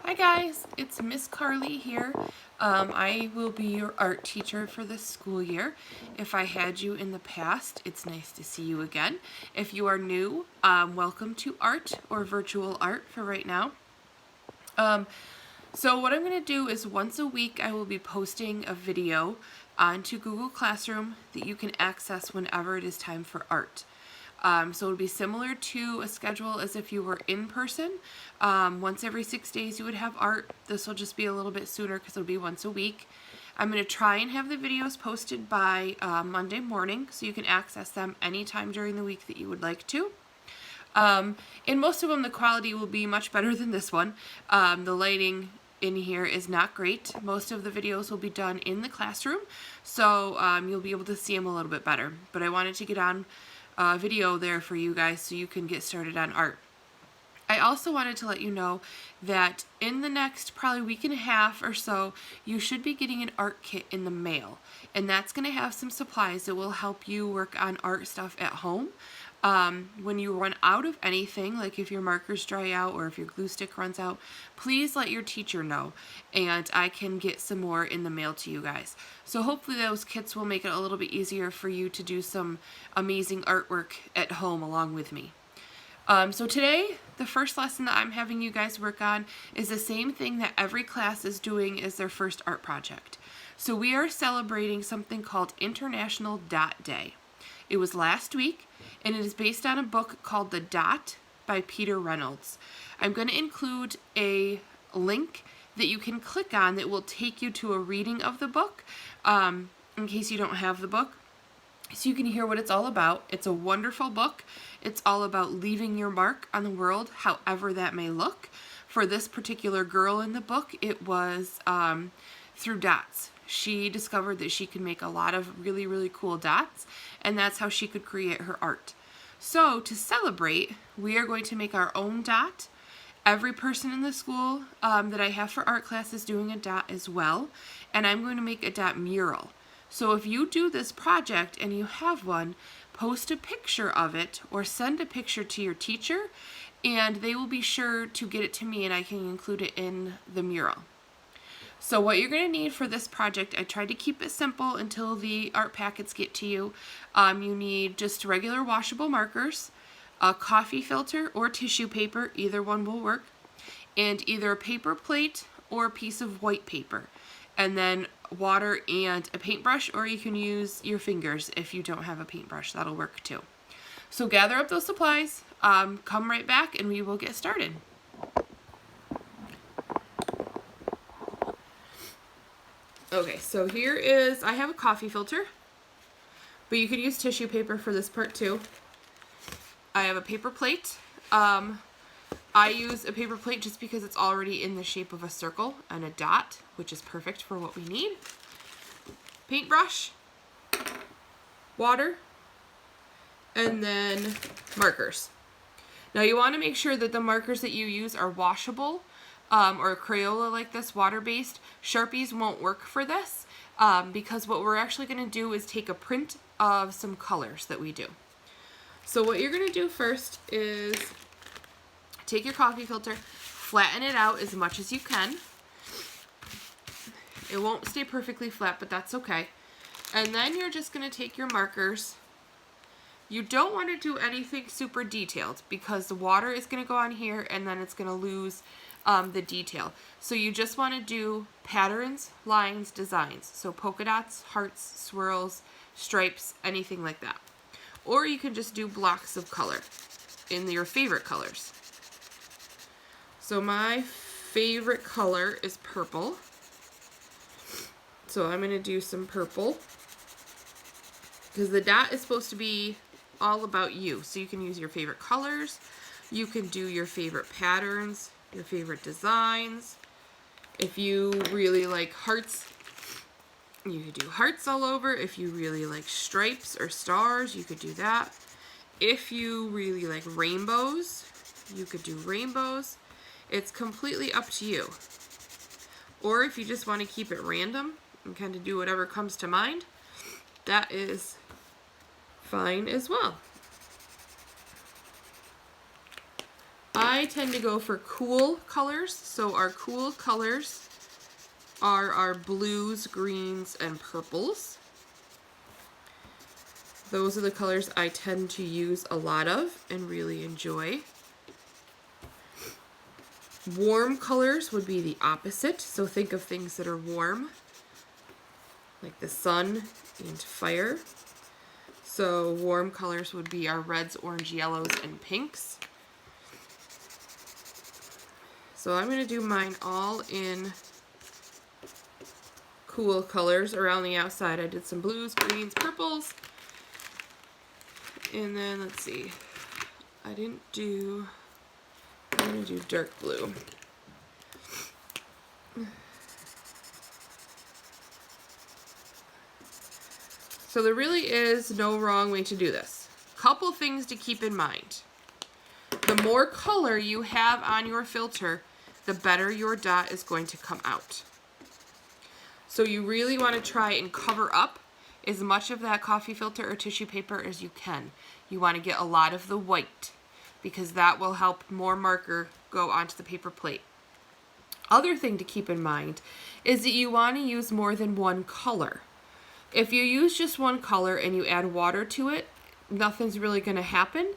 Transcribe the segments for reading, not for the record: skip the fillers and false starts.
Hi guys, it's Miss Carly here. I will be your art teacher for this school year. If I had you in the past, it's nice to see you again. If you are new, welcome to art or virtual art for right now. So what I'm going to do is once a week I will be posting a video onto Google Classroom that you can access whenever it is time for art. So it would be similar to a schedule as if you were in person. Once every 6 days you would have art. This will just be a little bit sooner because it'll be once a week. I'm going to try and have the videos posted by Monday morning so you can access them anytime during the week that you would like to. In most of them the quality will be much better than this one. The lighting in here is not great. Most of the videos will be done in the classroom, so you'll be able to see them a little bit better. But I wanted to get on video there for you guys so you can get started on art. I also wanted to let you know that in the next probably week and a half or so, you should be getting an art kit in the mail. And that's going to have some supplies that will help you work on art stuff at home. When you run out of anything, like if your markers dry out or if your glue stick runs out, please let your teacher know and I can get some more in the mail to you guys. So hopefully those kits will make it a little bit easier for you to do some amazing artwork at home along with me. So today, the first lesson that I'm having you guys work on is the same thing that every class is doing as their first art project. So we are celebrating something called International Dot Day. It was last week, and it is based on a book called The Dot by Peter Reynolds. I'm going to include a link that you can click on that will take you to a reading of the book, in case you don't have the book, so you can hear what it's all about. It's a wonderful book. It's all about leaving your mark on the world, however that may look. For this particular girl in the book, it was through dots. She discovered that she could make a lot of really, really cool dots, and that's how she could create her art. So to celebrate, we are going to make our own dot. Every person in the school that I have for art class is doing a dot as well, and I'm going to make a dot mural. So if you do this project and you have one, post a picture of it or send a picture to your teacher, and they will be sure to get it to me and I can include it in the mural. So what you're going to need for this project, I tried to keep it simple until the art packets get to you. You need just regular washable markers, a coffee filter or tissue paper, either one will work, and either a paper plate or a piece of white paper. And then water and a paintbrush, or you can use your fingers if you don't have a paintbrush, that'll work too. So gather up those supplies, come right back and we will get started. Okay, so here is, I have a coffee filter, but you can use tissue paper for this part too. I have a paper plate. I use a paper plate just because it's already in the shape of a circle and a dot, which is perfect for what we need. Paintbrush, water, and then markers. Now you want to make sure that the markers that you use are washable, or Crayola like this, water-based. Sharpies won't work for this because what we're actually going to do is take a print of some colors that we do. So what you're going to do first is take your coffee filter, flatten it out as much as you can. It won't stay perfectly flat, but that's okay. And then you're just going to take your markers. You don't want to do anything super detailed because the water is going to go on here and then it's going to lose the detail. So you just want to do patterns, lines, designs. So polka dots, hearts, swirls, stripes, anything like that. Or you can just do blocks of color in your favorite colors. So my favorite color is purple. So I'm going to do some purple because the dot is supposed to be all about you. So you can use your favorite colors. You can do your favorite patterns, your favorite designs. If you really like hearts, you could do hearts all over. If you really like stripes or stars, you could do that. If you really like rainbows, you could do rainbows. It's completely up to you. Or if you just want to keep it random and kind of do whatever comes to mind, that is fine as well. I tend to go for cool colors. So our cool colors are our blues, greens, and purples. Those are the colors I tend to use a lot of and really enjoy. Warm colors would be the opposite. So think of things that are warm, like the sun and fire. So warm colors would be our reds, orange, yellows, and pinks. So I'm going to do mine all in cool colors around the outside. I did some blues, greens, purples. And then let's see. I'm going to do dark blue. So there really is no wrong way to do this. Couple things to keep in mind. The more color you have on your filter, the better your dot is going to come out. So you really want to try and cover up as much of that coffee filter or tissue paper as you can. You want to get a lot of the white because that will help more marker go onto the paper plate. Other thing to keep in mind is that you want to use more than one color. If you use just one color and you add water to it, nothing's really going to happen.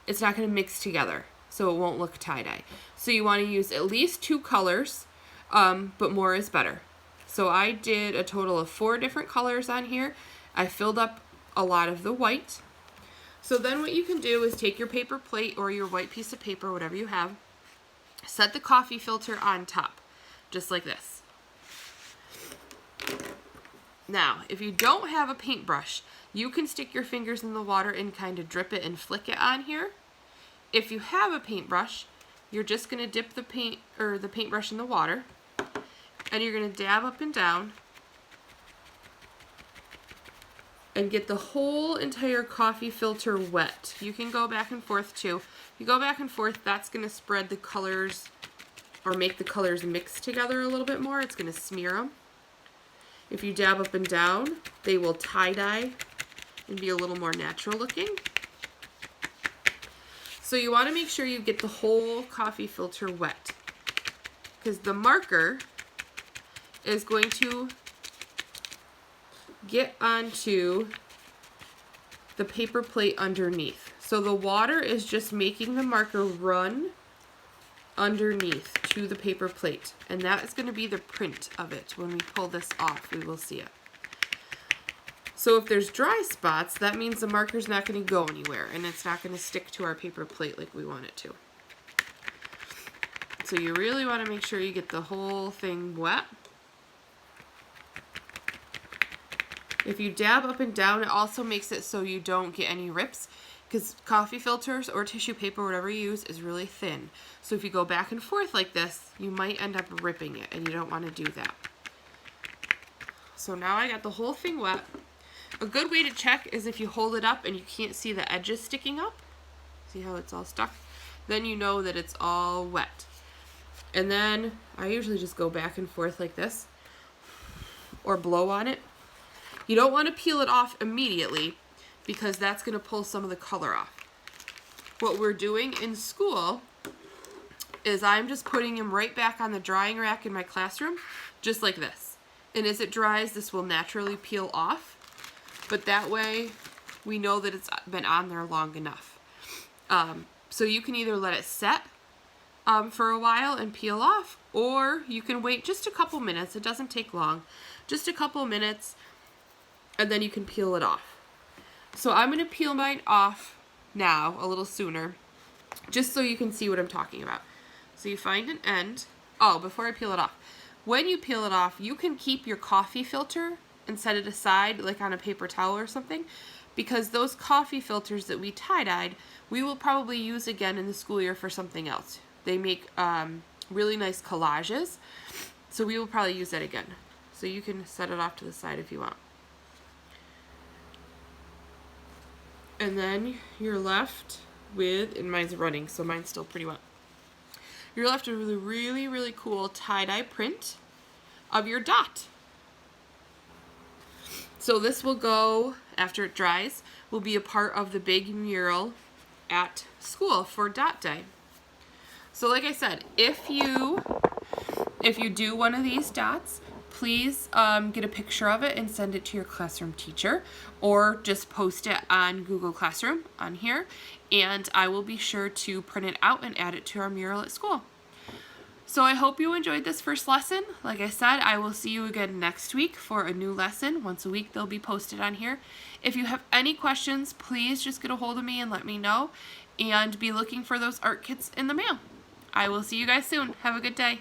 It's not going to mix together, so it won't look tie-dye. So you want to use at least 2 colors, but more is better. So I did a total of 4 different colors on here. I filled up a lot of the white. So then what you can do is take your paper plate or your white piece of paper, whatever you have, set the coffee filter on top, just like this. Now, if you don't have a paintbrush, you can stick your fingers in the water and kind of drip it and flick it on here. If you have a paintbrush, you're just going to dip the paint or the paintbrush in the water, and you're going to dab up and down and get the whole entire coffee filter wet. You can go back and forth too. If you go back and forth, that's going to spread the colors or make the colors mix together a little bit more. It's going to smear them. If you dab up and down, they will tie-dye and be a little more natural looking. So you want to make sure you get the whole coffee filter wet, because the marker is going to get onto the paper plate underneath. So the water is just making the marker run underneath to the paper plate, and that is going to be the print of it. When we pull this off, we will see it. So if there's dry spots, that means the marker's not going to go anywhere, and it's not going to stick to our paper plate like we want it to. So you really want to make sure you get the whole thing wet. If you dab up and down, it also makes it so you don't get any rips, because coffee filters or tissue paper, whatever you use, is really thin. So if you go back and forth like this, you might end up ripping it, and you don't want to do that. So now I got the whole thing wet. A good way to check is if you hold it up and you can't see the edges sticking up. See how it's all stuck? Then you know that it's all wet. And then I usually just go back and forth like this, or blow on it. You don't want to peel it off immediately, because that's going to pull some of the color off. What we're doing in school is I'm just putting them right back on the drying rack in my classroom, just like this. And as it dries, this will naturally peel off, but that way we know that it's been on there long enough. So you can either let it set for a while and peel off, or you can wait just a couple minutes. It doesn't take long. Just a couple minutes, and then you can peel it off. So I'm going to peel mine off now, a little sooner, just so you can see what I'm talking about. So you find an end. Oh, before I peel it off. When you peel it off, you can keep your coffee filter and set it aside, like on a paper towel or something, because those coffee filters that we tie-dyed, we will probably use again in the school year for something else. They make really nice collages, so we will probably use that again. So you can set it off to the side if you want. And then you're left with, and mine's running, so mine's still pretty wet. You're left with a really, really cool tie-dye print of your dot. So this will go, after it dries, will be a part of the big mural at school for dot day. So like I said, if you do one of these dots, please get a picture of it and send it to your classroom teacher, or just post it on Google Classroom on here, and I will be sure to print it out and add it to our mural at school. So I hope you enjoyed this first lesson. Like I said, I will see you again next week for a new lesson. Once a week they'll be posted on here. If you have any questions, please just get a hold of me and let me know, and be looking for those art kits in the mail. I will see you guys soon. Have a good day.